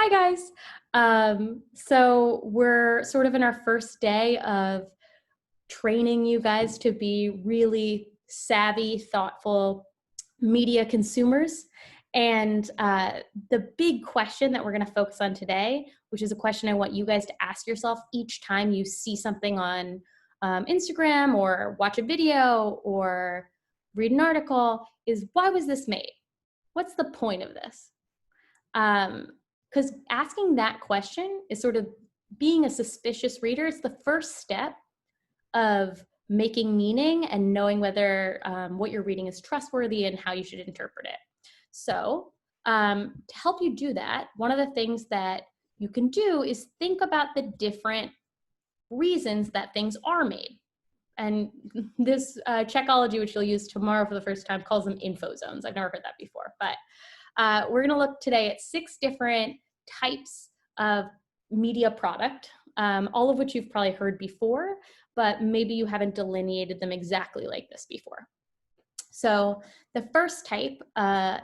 Hi guys. So we're sort of in our first day of training you guys to be really savvy, thoughtful media consumers. And the big question that we're going to focus on today, which is a question I want you guys to ask yourself each time you see something on Instagram or watch a video or read an article, is why was this made? What's the point of this? Because asking that question is sort of being a suspicious reader. It's the first step of making meaning and knowing whether what you're reading is trustworthy and how you should interpret it. So to help you do that, one of the things that you can do is think about the different reasons that things are made. And this Checkology, which you'll use tomorrow for the first time, calls them info zones. I've never heard that before, but we're going to look today at 6 different types of media product, all of which you've probably heard before, but maybe you haven't delineated them exactly like this before. So the first type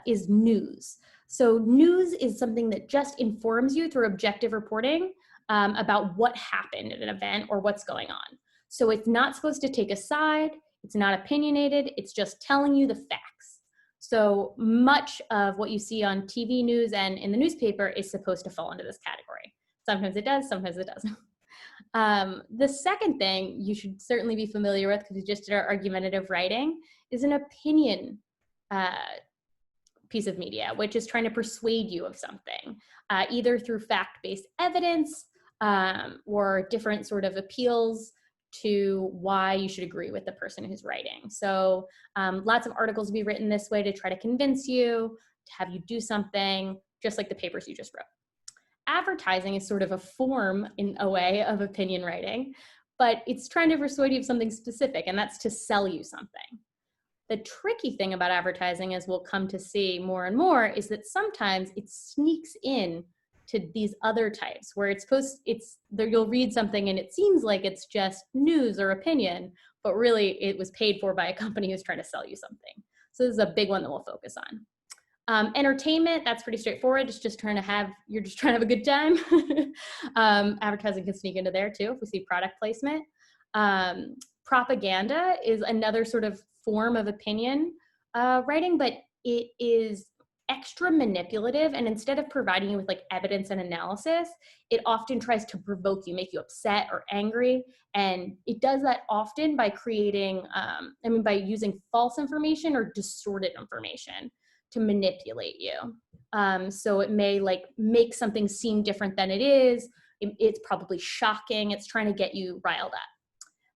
is news. So news is something that just informs you through objective reporting about what happened at an event or what's going on. So it's not supposed to take a side, it's not opinionated, it's just telling you the facts. So much of what you see on TV news and in the newspaper is supposed to fall into this category. Sometimes it does, sometimes it doesn't. The second thing you should certainly be familiar with, because we just did our argumentative writing, is an opinion piece of media, which is trying to persuade you of something, either through fact-based evidence or different sort of appeals to why you should agree with the person who's writing. So lots of articles will be written this way to try to convince you, to have you do something, just like the papers you just wrote. Advertising is sort of a form, in a way, of opinion writing, but it's trying to persuade you of something specific, and that's to sell you something. The tricky thing about advertising, as we'll come to see more and more, is that sometimes it sneaks in to these other types where you'll read something and it seems like it's just news or opinion, but really it was paid for by a company who's trying to sell you something. So this is a big one that we'll focus on. Entertainment, that's pretty straightforward. You're just trying to have a good time. Advertising can sneak into there too if we see product placement. Propaganda is another sort of form of opinion writing, but it is extra manipulative, and instead of providing you with like evidence and analysis, it often tries to provoke you, make you upset or angry, and it does that often by by using false information or distorted information to manipulate you. So it may like make something seem different than it is. It's probably shocking. It's trying to get you riled up.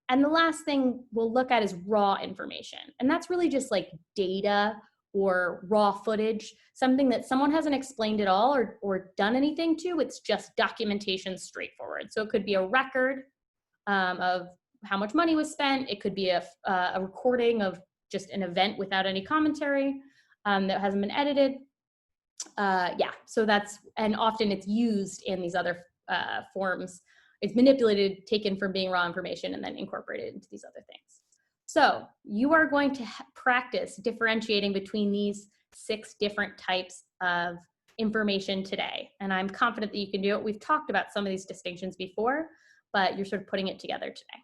And the last thing we'll look at is raw information. And that's really just like data or raw footage, something that someone hasn't explained at all or done anything to. It's just documentation straightforward. So it could be a record of how much money was spent. It could be a recording of just an event without any commentary that hasn't been edited. And often it's used in these other forms. It's manipulated, taken from being raw information, and then incorporated into these other things. So you are going to practice differentiating between these 6 different types of information today. And I'm confident that you can do it. We've talked about some of these distinctions before, but you're sort of putting it together today.